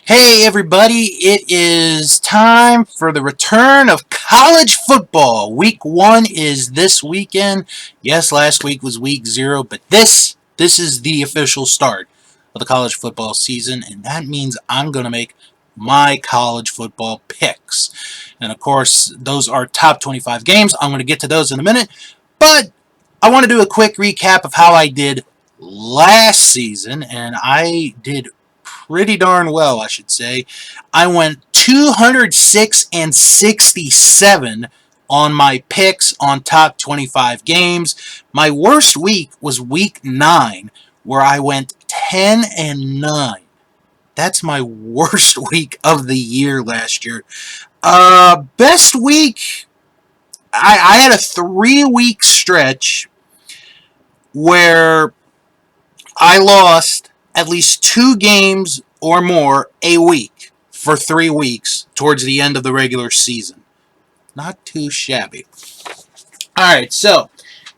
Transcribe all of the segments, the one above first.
Hey everybody, it is time for the return of college football. Week 1 is this weekend. Yes, last week was week 0, but this is the official start of the college football season, and that means I'm going to make my college football picks. And of course, those are top 25 games. I'm going to get to those in a minute, but I want to do a quick recap of how I did last season, and I did pretty darn well, I should say. I went 206 and 67 on my picks on top 25 games. My worst week was week 9, where I went 10 and 9. That's my worst week of the year last year. Best week, I had a 3-week stretch where I lost at least 2 games or more a week for 3 weeks towards the end of the regular season. Not too shabby. Alright, so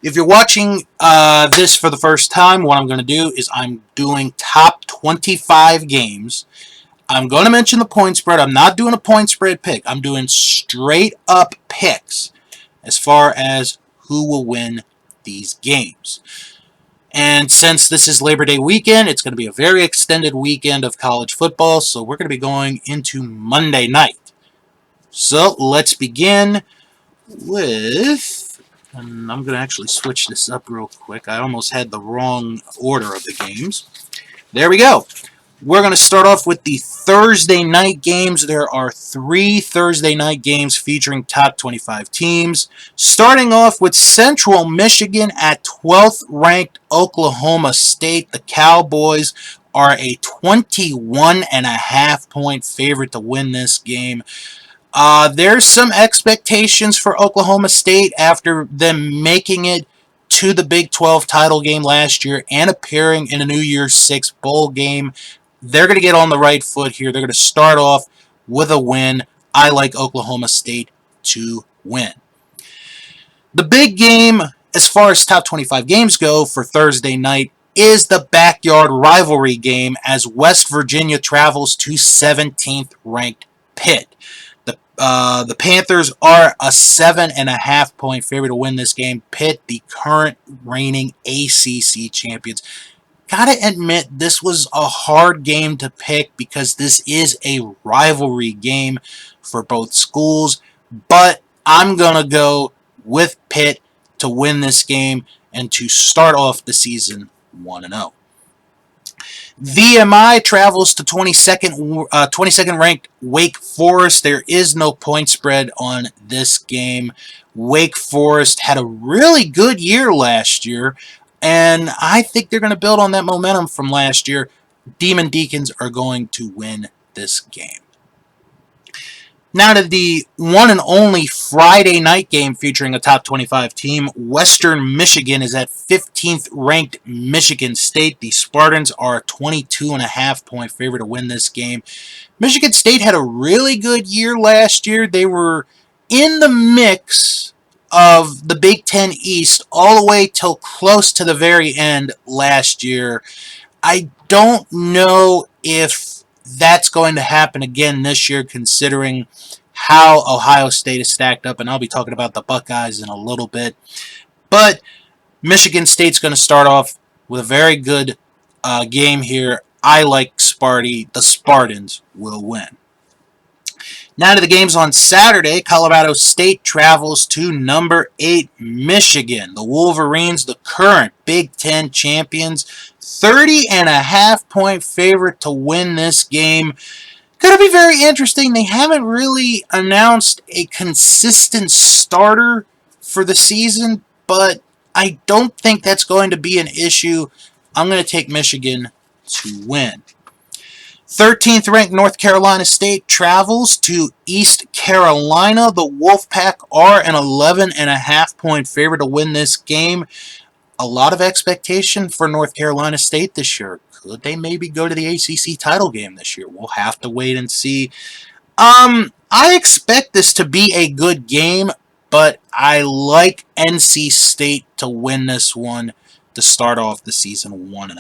if you're watching this for the first time, what I'm going to do is I'm doing top 25 games. I'm going to mention the point spread. I'm not doing a point spread pick. I'm doing straight up picks as far as who will win these games. And since this is Labor Day weekend, it's going to be a very extended weekend of college football, so we're going to be going into Monday night. So let's begin with, and I'm going to actually switch this up real quick. I almost had the wrong order of the games. There we go. We're going to start off with the Thursday night games. There are 3 Thursday night games featuring top 25 teams. Starting off with Central Michigan at 12th ranked Oklahoma State. The Cowboys are a 21.5 point favorite to win this game. There's some expectations for Oklahoma State after them making it to the Big 12 title game last year and appearing in a New Year's Six bowl game. They're going to get on the right foot here. They're going to start off with a win. I like Oklahoma State to win. The big game, as far as top 25 games go for Thursday night, is the backyard rivalry game as West Virginia travels to 17th ranked Pitt. The Panthers are a 7.5 point favorite to win this game. Pitt, the current reigning ACC champions. Gotta admit, this was a hard game to pick because this is a rivalry game for both schools, but I'm gonna go with Pitt to win this game and to start off the season 1-0. VMI travels to 22nd ranked Wake Forest. There is no point spread on this game. Wake Forest had a really good year last year, and I think they're going to build on that momentum from last year. Demon Deacons are going to win this game. Now to the one and only Friday night game featuring a top 25 team. Western Michigan is at 15th ranked Michigan State. The Spartans are a 22.5 point favorite to win this game. Michigan State had a really good year last year. They were in the mix of the Big Ten East all the way till close to the very end last year. I don't know if that's going to happen again this year, considering how Ohio State is stacked up, and I'll be talking about the Buckeyes in a little bit. But Michigan State's going to start off with a very good game here. I like Sparty. The Spartans will win. Now to the games on Saturday. Colorado State travels to number 8 Michigan. The Wolverines, the current Big Ten champions, 30.5 point favorite to win this game. Going to be very interesting. They haven't really announced a consistent starter for the season, but I don't think that's going to be an issue. I'm going to take Michigan to win. 13th ranked North Carolina State travels to East Carolina. The Wolfpack are an 11.5 point favorite to win this game. A lot of expectation for North Carolina State this year. Could they maybe go to the ACC title game this year? We'll have to wait and see. I expect this to be a good game, but I like NC State to win this one to start off the season 1-0.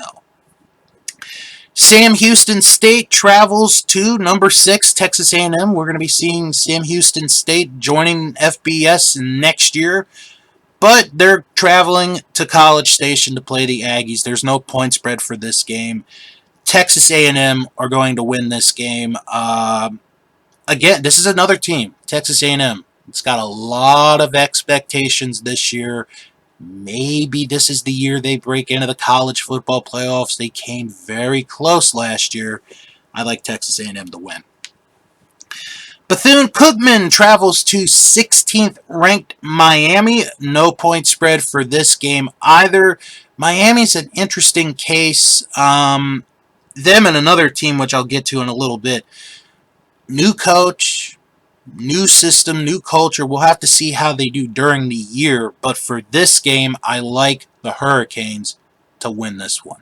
Sam Houston State travels to number 6 Texas A&M. We're going to be seeing Sam Houston State joining FBS next year, but they're traveling to College Station to play the Aggies. There's no point spread for this game. Texas A&M are going to win this game. Again, this is another team, Texas A&M. It's got a lot of expectations this year. Maybe this is the year they break into the college football playoffs. They came very close last year. I like Texas A&M to win. Bethune-Cookman travels to 16th ranked Miami. No point spread for this game either. Miami's an interesting case. Them and another team, which I'll get to in a little bit. New coach, new system, new culture. We'll have to see how they do during the year. But for this game, I like the Hurricanes to win this one.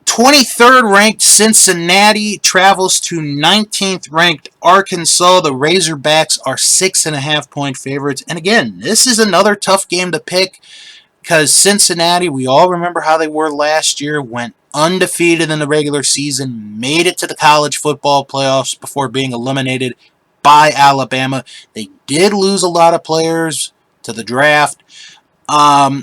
23rd ranked Cincinnati travels to 19th ranked Arkansas. The Razorbacks are 6.5 point favorites. And again, this is another tough game to pick because Cincinnati, we all remember how they were last year, went undefeated in the regular season, made it to the college football playoffs before being eliminated by Alabama. They did lose a lot of players to the draft.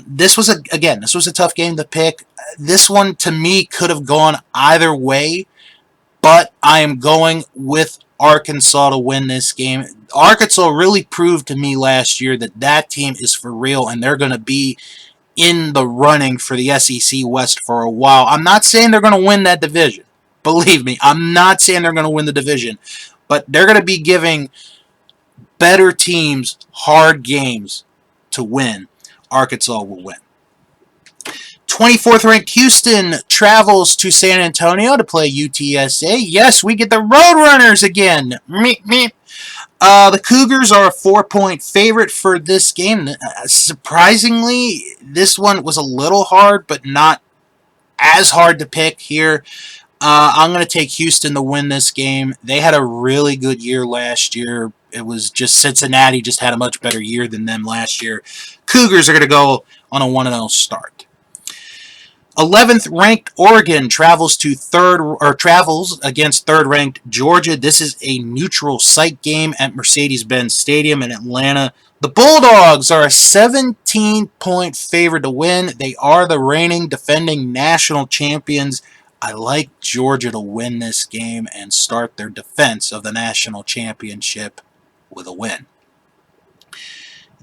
This was a tough game to pick. This one to me could have gone either way, but I am going with Arkansas to win this game. Arkansas really proved to me last year that that team is for real, and they're going to be in the running for the SEC West for a while. I'm not saying they're going to win that division. Believe me, I'm not saying they're going to win the division, but they're going to be giving better teams hard games to win. Arkansas will win. 24th ranked Houston travels to San Antonio to play UTSA. Yes, we get the Roadrunners again. Meep, meep. The Cougars are a 4-point favorite for this game. Surprisingly, this one was a little hard, but not as hard to pick here. I'm going to take Houston to win this game. They had a really good year last year. It was just Cincinnati just had a much better year than them last year. Cougars are going to go on a 1-0 start. 11th ranked Oregon travels against 3rd ranked Georgia. This is a neutral site game at Mercedes-Benz Stadium in Atlanta. The Bulldogs are a 17-point favorite to win. They are the reigning defending national champions. I like Georgia to win this game and start their defense of the national championship with a win.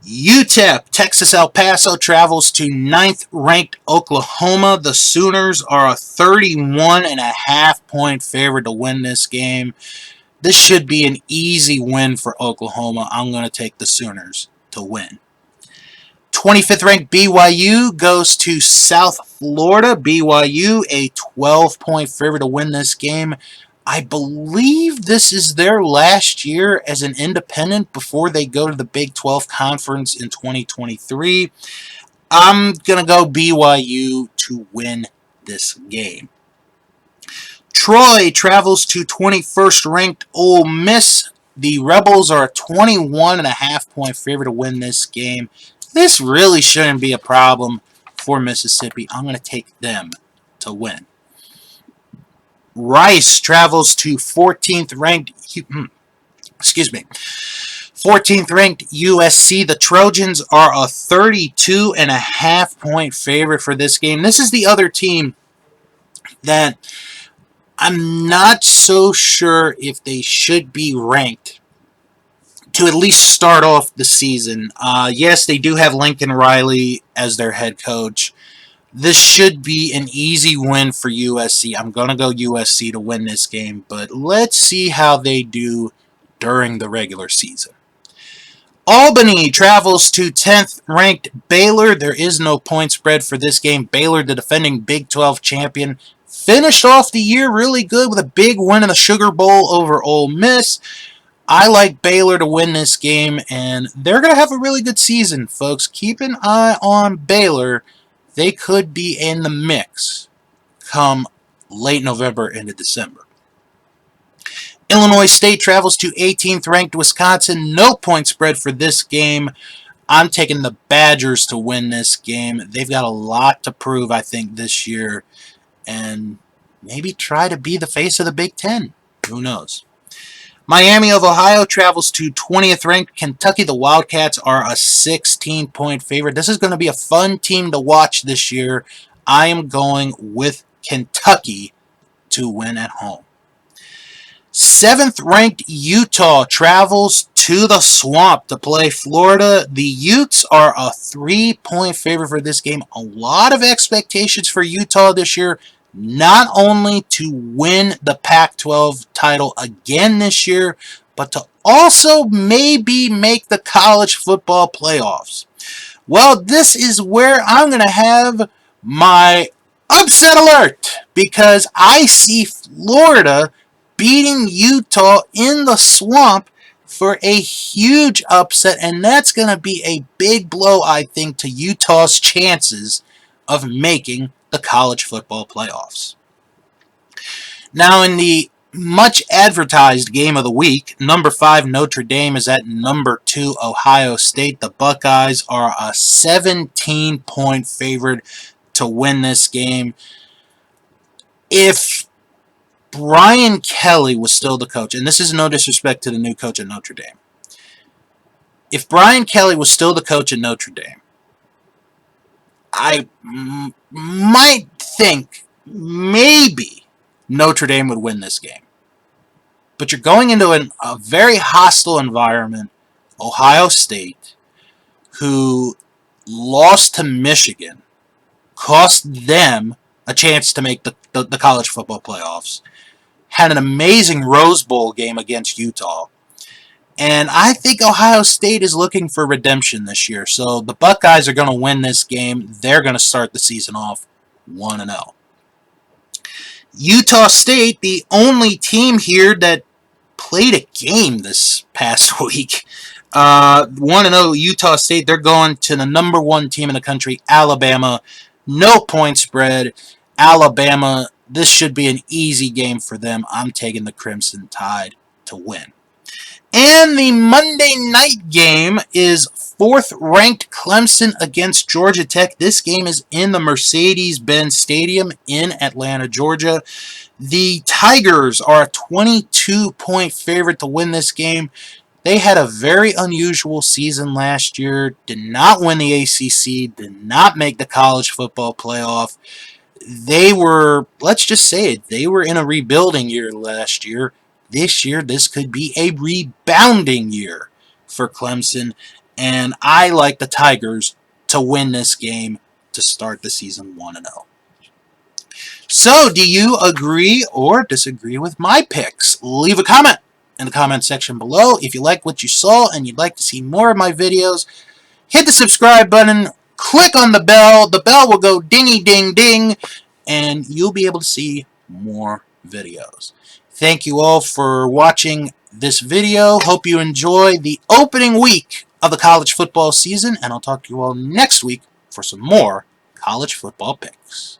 UTEP, Texas El Paso, travels to 9th ranked Oklahoma. The Sooners are a 31.5 point favorite to win this game. This should be an easy win for Oklahoma. I'm going to take the Sooners to win. 25th ranked BYU goes to South Florida. BYU, a 12-point favorite to win this game. I believe this is their last year as an independent before they go to the Big 12 Conference in 2023. I'm going to go BYU to win this game. Troy travels to 21st ranked Ole Miss. The Rebels are a 21.5 point favorite to win this game. This really shouldn't be a problem for Mississippi. I'm going to take them to win. Rice travels to 14th ranked 14th ranked USC. The Trojans are a 32.5 point favorite for this game. This is the other team that I'm not so sure if they should be ranked to at least start off the season. Yes, they do have Lincoln Riley as their head coach. This should be an easy win for USC. I'm going to go USC to win this game, but let's see how they do during the regular season. Albany travels to 10th ranked Baylor. There is no point spread for this game. Baylor, the defending Big 12 champion, finished off the year really good with a big win in the Sugar Bowl over Ole Miss. I like Baylor to win this game, and they're going to have a really good season, folks. Keep an eye on Baylor. They could be in the mix come late November into December. Illinois State travels to 18th ranked Wisconsin. No point spread for this game. I'm taking the Badgers to win this game. They've got a lot to prove, I think, this year. And maybe try to be the face of the Big Ten. Who knows? Miami of Ohio travels to 20th ranked Kentucky. The Wildcats are a 16-point favorite. This is going to be a fun team to watch this year. I am going with Kentucky to win at home. 7th ranked Utah travels to the Swamp to play Florida. The Utes are a 3-point favorite for this game. A lot of expectations for Utah this year, not only to win the Pac-12 title again this year, but to also maybe make the college football playoffs. Well, this is where I'm going to have my upset alert, because I see Florida beating Utah in the Swamp for a huge upset, and that's going to be a big blow, I think, to Utah's chances of making the college football playoffs. Now, in the much advertised game of the week, number 5 Notre Dame is at number 2 Ohio State. The Buckeyes are a 17-point favorite to win this game. If Brian Kelly was still the coach, and this is no disrespect to the new coach at Notre Dame, if Brian Kelly was still the coach at Notre Dame, I might think maybe Notre Dame would win this game. But you're going into a very hostile environment, Ohio State, who lost to Michigan, cost them a chance to make the college football playoffs, had an amazing Rose Bowl game against Utah. And I think Ohio State is looking for redemption this year. So the Buckeyes are going to win this game. They're going to start the season off 1-0. Utah State, the only team here that played a game this past week. 1-0 Utah State. They're going to the number 1 team in the country, Alabama. No point spread. Alabama, this should be an easy game for them. I'm taking the Crimson Tide to win. And the Monday night game is 4th-ranked Clemson against Georgia Tech. This game is in the Mercedes-Benz Stadium in Atlanta, Georgia. The Tigers are a 22-point favorite to win this game. They had a very unusual season last year, did not win the ACC, did not make the college football playoff. They were, let's just say it, they were in a rebuilding year last year. This year, this could be a rebounding year for Clemson, and I like the Tigers to win this game to start the season 1-0. So, do you agree or disagree with my picks? Leave a comment in the comment section below. If you like what you saw and you'd like to see more of my videos, hit the subscribe button, click on the bell. The bell will go dingy ding ding, and you'll be able to see more videos. Thank you all for watching this video. Hope you enjoy the opening week of the college football season, and I'll talk to you all next week for some more college football picks.